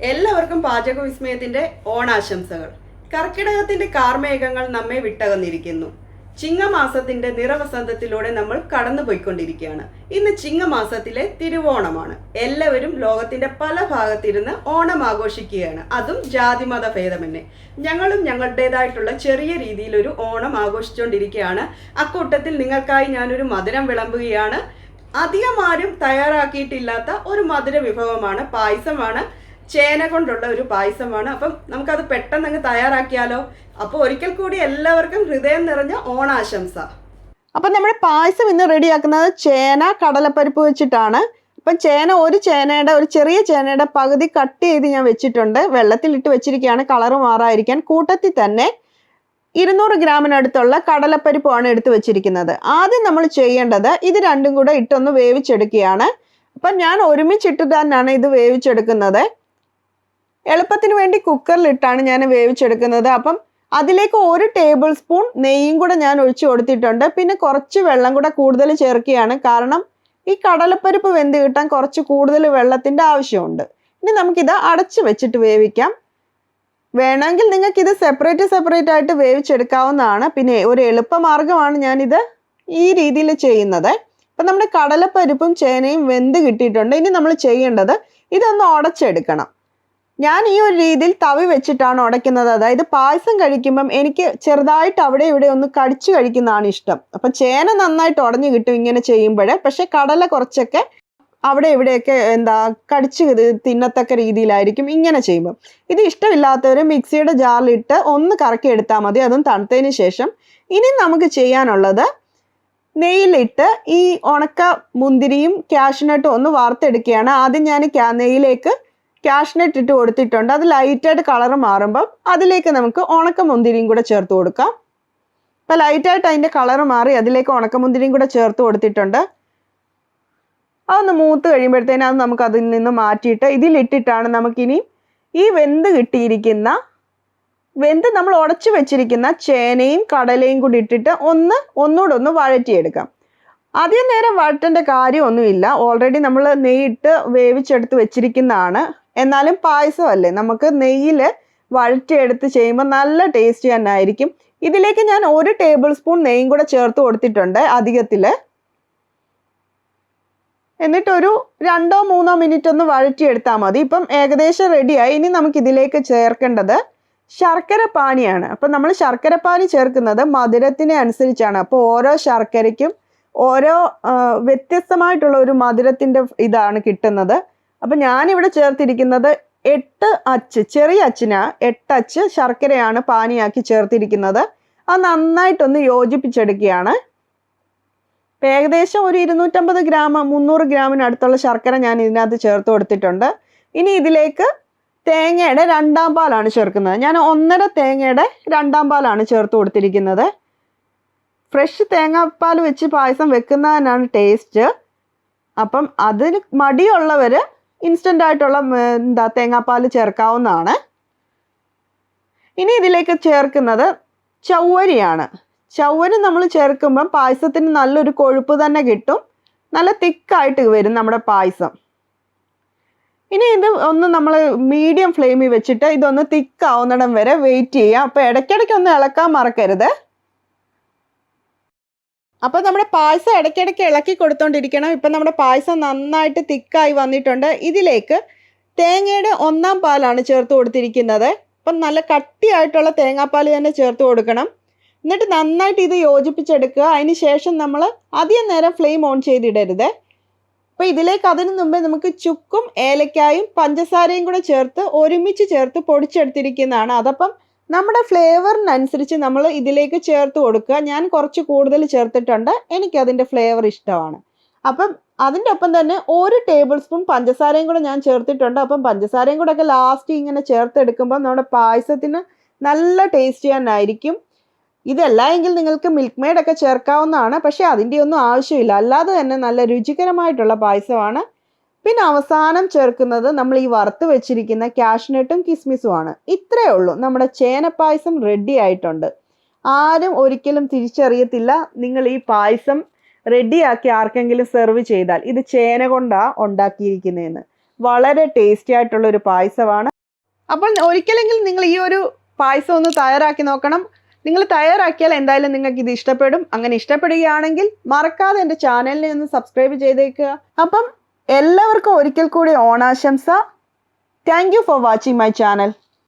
എല്ലാവർക്കും പാചക വിസ്മയത്തിന്റെ ഓണാശംസകൾ. കർക്കിടകത്തിന്റെ കാർമേഘങ്ങൾ നമ്മെ വിട്ടകന്നിരിക്കുന്നു. ചിങ്ങമാസത്തിന്റെ നിറവസന്തത്തിലൂടെ നമ്മൾ കടന്നുപോയിക്കൊണ്ടിരിക്കുകയാണ്. ഇന്ന് ചിങ്ങമാസത്തിലെ തിരുവോണമാണ്. എല്ലാവരും ലോകത്തിന്റെ പല ഭാഗത്തിരുന്ന് ഓണം ആഘോഷിക്കുകയാണ്. അതും ജാതിമത ഭേദമന്യേ. ഞങ്ങളും ഞങ്ങളുടേതായിട്ടുള്ള ചെറിയ രീതിയിൽ ഒരു ഓണം ആഘോഷിച്ചുകൊണ്ടിരിക്കുകയാണ്. അക്കൂട്ടത്തിൽ നിങ്ങൾക്കായി ഞാനൊരു മധുരം വിളമ്പുകയാണ്. അധികം ആരും തയ്യാറാക്കിയിട്ടില്ലാത്ത ഒരു മധുര വിഭവമാണ്, പായസമാണ്. ചേന കൊണ്ടുള്ള ഒരു പായസമാണ്. അപ്പം നമുക്കത് പെട്ടെന്ന് അങ്ങ് തയ്യാറാക്കിയാലോ. അപ്പോൾ ഒരിക്കൽ കൂടി എല്ലാവർക്കും ഹൃദയം നിറഞ്ഞ ഓണാശംസ. അപ്പം നമ്മുടെ പായസം ഇന്ന് റെഡിയാക്കുന്നത് ചേന കടലപ്പരിപ്പ് വെച്ചിട്ടാണ്. അപ്പം ഒരു ചെറിയ ചേനയുടെ പകുതി കട്ട് ചെയ്ത് ഞാൻ വെച്ചിട്ടുണ്ട്. വെള്ളത്തിലിട്ട് വെച്ചിരിക്കുകയാണ് കളറ് മാറാതിരിക്കാൻ. കൂട്ടത്തിൽ തന്നെ 200 ഗ്രാമിനടുത്തുള്ള കടലപ്പരിപ്പുമാണ് എടുത്ത് വെച്ചിരിക്കുന്നത്. ആദ്യം നമ്മൾ ചെയ്യേണ്ടത് ഇത് രണ്ടും കൂടെ ഇട്ടൊന്ന് വേവിച്ചെടുക്കുകയാണ്. അപ്പം ഞാൻ ഒരുമിച്ചിട്ട് തന്നെയാണ് ഇത് വേവിച്ചെടുക്കുന്നത്. എളുപ്പത്തിന് വേണ്ടി കുക്കറിലിട്ടാണ് ഞാൻ വേവിച്ചെടുക്കുന്നത്. അപ്പം അതിലേക്ക് 1 ടേബിൾ സ്പൂൺ നെയ്യും കൂടെ ഞാൻ ഒഴിച്ചു കൊടുത്തിട്ടുണ്ട്. പിന്നെ കുറച്ച് വെള്ളം കൂടെ കൂടുതൽ ചേർക്കുകയാണ്. കാരണം ഈ കടലപ്പരിപ്പ് വെന്ത് കിട്ടാൻ കുറച്ച് കൂടുതൽ വെള്ളത്തിൻ്റെ ആവശ്യമുണ്ട്. ഇനി നമുക്കിത് അടച്ചു വെച്ചിട്ട് വേവിക്കാം. വേണമെങ്കിൽ നിങ്ങൾക്കിത് സെപ്പറേറ്റ് ആയിട്ട് വേവിച്ചെടുക്കാവുന്നതാണ്. പിന്നെ ഒരു എളുപ്പമാർഗ്ഗമാണ് ഞാനിത് ഈ രീതിയിൽ ചെയ്യുന്നത്. അപ്പം നമ്മുടെ കടലപ്പരിപ്പും ചേനയും വെന്ത് കിട്ടിയിട്ടുണ്ട്. ഇനി നമ്മൾ ചെയ്യേണ്ടത് ഇതൊന്ന് ഉടച്ചെടുക്കണം. ഞാൻ ഈ ഒരു രീതിയിൽ തവി വെച്ചിട്ടാണ് ഉടയ്ക്കുന്നത്. അതായത് പായസം കഴിക്കുമ്പം എനിക്ക് ചെറുതായിട്ട് അവിടെ ഇവിടെ ഒന്ന് കടിച്ചു കഴിക്കുന്നതാണ് ഇഷ്ടം. അപ്പം ചേന നന്നായിട്ട് ഉടഞ്ഞു കിട്ടും ഇങ്ങനെ ചെയ്യുമ്പോൾ. പക്ഷെ കടല കുറച്ചൊക്കെ അവിടെ ഇവിടെയൊക്കെ കടിച്ച് തിന്നത്തക്ക രീതിയിലായിരിക്കും ഇങ്ങനെ ചെയ്യുമ്പോൾ. ഇത് ഇഷ്ടമില്ലാത്തവർ മിക്സിയുടെ ജാറിലിട്ട് ഒന്ന് കറക്കി എടുത്താൽ മതി. അതും തണുത്തതിന് ശേഷം. ഇനി നമുക്ക് ചെയ്യാനുള്ളത് നെയ്യിലിട്ട് ഈ ഉണക്ക മുന്തിരിയും കാഷ്നട്ടും ഒന്ന് വറുത്തെടുക്കുകയാണ്. ആദ്യം ഞാൻ നെയ്യിലേക്ക് കാഷ്നട്ട് ഇട്ട് കൊടുത്തിട്ടുണ്ട്. അത് ലൈറ്റായിട്ട് കളറ് മാറുമ്പം അതിലേക്ക് നമുക്ക് ഉണക്കമുന്തിരിയും കൂടെ ചേർത്ത് കൊടുക്കാം. അപ്പം ലൈറ്റായിട്ട് അതിൻ്റെ കളറ് മാറി അതിലേക്ക് ഉണക്കമുന്തിരിയും കൂടെ ചേർത്ത് കൊടുത്തിട്ടുണ്ട്. അതൊന്ന് മൂത്ത് കഴിയുമ്പോഴത്തേനും അത് നമുക്ക് അതിൽ നിന്ന് മാറ്റിയിട്ട് ഇതിലിട്ടിട്ടാണ് നമുക്കിനി ഈ വെന്ത് നമ്മൾ ഉടച്ചു വെച്ചിരിക്കുന്ന ചേനയും കടലയും കൂടി ഇട്ടിട്ട് ഒന്നുകൂടെ ഒന്ന് വഴറ്റിയെടുക്കാം. അധികം നേരം വഴറ്റേണ്ട കാര്യമൊന്നുമില്ല. ഓൾറെഡി നമ്മൾ നെയ്യിട്ട് വേവിച്ചെടുത്ത് വെച്ചിരിക്കുന്നതാണ്. എന്നാലും പായസമല്ലേ, നമുക്ക് നെയ്യിൽ വഴറ്റിയെടുത്ത് ചെയ്യുമ്പോൾ നല്ല ടേസ്റ്റി തന്നെ ആയിരിക്കും. ഇതിലേക്ക് ഞാൻ 1 ടേബിൾ സ്പൂൺ നെയ്യും കൂടെ ചേർത്ത് കൊടുത്തിട്ടുണ്ട് അധികത്തിൽ. എന്നിട്ടൊരു 2-3 മിനിറ്റ് ഒന്ന് വഴറ്റിയെടുത്താൽ മതി. ഇപ്പം ഏകദേശം റെഡിയായി. ഇനി നമുക്കിതിലേക്ക് ചേർക്കേണ്ടത് ശർക്കര പാനിയാണ്. അപ്പം നമ്മൾ ശർക്കര പാനി ചേർക്കുന്നത് മധുരത്തിനെ അനുസരിച്ചാണ്. അപ്പോൾ ഓരോ ശർക്കരയ്ക്കും ഓരോ വ്യത്യസ്തമായിട്ടുള്ള ഒരു മധുരത്തിൻ്റെ ഇതാണ് കിട്ടുന്നത്. അപ്പം ഞാനിവിടെ ചേർത്തിരിക്കുന്നത് 8 അച്ച്, ചെറിയ അച്ചിന് 8 അച്ച് ശർക്കരയാണ് പാനിയാക്കി ചേർത്തിരിക്കുന്നത്. അത് നന്നായിട്ടൊന്ന് യോജിപ്പിച്ചെടുക്കുകയാണ്. ഏകദേശം ഒരു 250 ഗ്രാം 300 ഗ്രാമിനടുത്തുള്ള ശർക്കര ഞാൻ ഇതിനകത്ത് ചേർത്ത് കൊടുത്തിട്ടുണ്ട്. ഇനി ഇതിലേക്ക് തേങ്ങയുടെ 2ാം പാലാണ് ചേർക്കുന്നത്. ഞാൻ 1.5 തേങ്ങയുടെ 2ാം പാലാണ് ചേർത്ത് കൊടുത്തിരിക്കുന്നത്. ഫ്രഷ് തേങ്ങാപ്പാൽ വെച്ച് പായസം വെക്കുന്നതിനാണ് ടേസ്റ്റ്. അപ്പം അതിന് മടിയുള്ളവർ ഇൻസ്റ്റൻ്റ് ആയിട്ടുള്ള തേങ്ങാപ്പാൽ ചേർക്കാവുന്നതാണ്. ഇനി ഇതിലേക്ക് ചേർക്കുന്നത് ചവ്വരിയാണ്. ചവ്വരി നമ്മൾ ചേർക്കുമ്പം പായസത്തിന് നല്ലൊരു കൊഴുപ്പ് തന്നെ കിട്ടും. നല്ല തിക്കായിട്ട് വരും നമ്മുടെ പായസം. ഇനി ഇത് ഒന്ന് നമ്മൾ മീഡിയം ഫ്ലെയിമിൽ വെച്ചിട്ട് ഇതൊന്ന് തിക്കാവുന്നിടം വരെ വെയിറ്റ് ചെയ്യാം. അപ്പോൾ ഇടയ്ക്കിടയ്ക്ക് ഒന്ന് ഇളക്കാൻ മറക്കരുത്. അപ്പോൾ നമ്മുടെ പായസം ഇടയ്ക്കിടയ്ക്ക് ഇളക്കി കൊടുത്തോണ്ടിരിക്കണം. ഇപ്പം നമ്മുടെ പായസം നന്നായിട്ട് തിക്കായി വന്നിട്ടുണ്ട്. ഇതിലേക്ക് തേങ്ങയുടെ 1ാം പാലാണ് ചേർത്ത് കൊടുത്തിരിക്കുന്നത്. അപ്പം നല്ല കട്ടിയായിട്ടുള്ള തേങ്ങാപ്പാൽ തന്നെ ചേർത്ത് കൊടുക്കണം. എന്നിട്ട് നന്നായിട്ട് ഇത് യോജിപ്പിച്ചെടുക്കുക. അതിന് ശേഷം നമ്മൾ അധികം നേരം ഫ്ലെയിം ഓൺ ചെയ്തിടരുത്. അപ്പോൾ ഇതിലേക്ക് അതിന് മുമ്പേ നമുക്ക് ചുക്കും ഏലക്കായും പഞ്ചസാരയും കൂടെ ഒരുമിച്ച് ചേർത്ത് പൊടിച്ചെടുത്തിരിക്കുന്നതാണ്. അതപ്പം നമ്മുടെ ഫ്ലേവറിനനുസരിച്ച് നമ്മൾ ഇതിലേക്ക് ചേർത്ത് കൊടുക്കുക. ഞാൻ കുറച്ച് കൂടുതൽ ചേർത്തിട്ടുണ്ട്. എനിക്കതിൻ്റെ ഫ്ലേവർ ഇഷ്ടമാണ്. അപ്പം അതിൻ്റെ ഒപ്പം തന്നെ 1 ടേബിൾ സ്പൂൺ പഞ്ചസാരയും കൂടെ ഞാൻ ചേർത്തിട്ടുണ്ട്. അപ്പം പഞ്ചസാരയും കൂടെ ഒക്കെ ലാസ്റ്റ് ഇങ്ങനെ ചേർത്തെടുക്കുമ്പോൾ നമ്മുടെ പായസത്തിന് നല്ല ടേസ്റ്റി തന്നെയായിരിക്കും. ഇതല്ല എങ്കിൽ നിങ്ങൾക്ക് മിൽക്ക് മെയ്ഡൊക്കെ ചേർക്കാവുന്നതാണ്. പക്ഷേ അതിൻ്റെ ഒന്നും ആവശ്യമില്ല. അല്ലാതെ തന്നെ നല്ല രുചികരമായിട്ടുള്ള പായസമാണ്. പിന്നെ അവസാനം ചേർക്കുന്നത് നമ്മൾ ഈ വറുത്ത് വെച്ചിരിക്കുന്ന കാഷ്നട്ടും കിസ്മിസുമാണ്. ഇത്രയേ ഉള്ളൂ. നമ്മുടെ ചേനപ്പായസം റെഡി ആയിട്ടുണ്ട്. ആരും ഒരിക്കലും തിരിച്ചറിയത്തില്ല നിങ്ങൾ ഈ പായസം റെഡിയാക്കി ആർക്കെങ്കിലും സെർവ് ചെയ്താൽ ഇത് ചേന കൊണ്ടാണ് ഉണ്ടാക്കിയിരിക്കുന്നതെന്ന്. വളരെ ടേസ്റ്റി ആയിട്ടുള്ളൊരു പായസമാണ്. അപ്പോൾ ഒരിക്കലെങ്കിലും നിങ്ങൾ ഈ ഒരു പായസം ഒന്ന് തയ്യാറാക്കി നോക്കണം. നിങ്ങൾ തയ്യാറാക്കിയാൽ എന്തായാലും നിങ്ങൾക്ക് ഇത് ഇഷ്ടപ്പെടും. അങ്ങനെ ഇഷ്ടപ്പെടുകയാണെങ്കിൽ മറക്കാതെ എൻ്റെ ചാനലിനെ ഒന്ന് സബ്സ്ക്രൈബ് ചെയ്തേക്കുക. അപ്പം എല്ലാവർക്കും ഒരിക്കൽ കൂടി ഓണാശംസ. Thank you for watching my channel.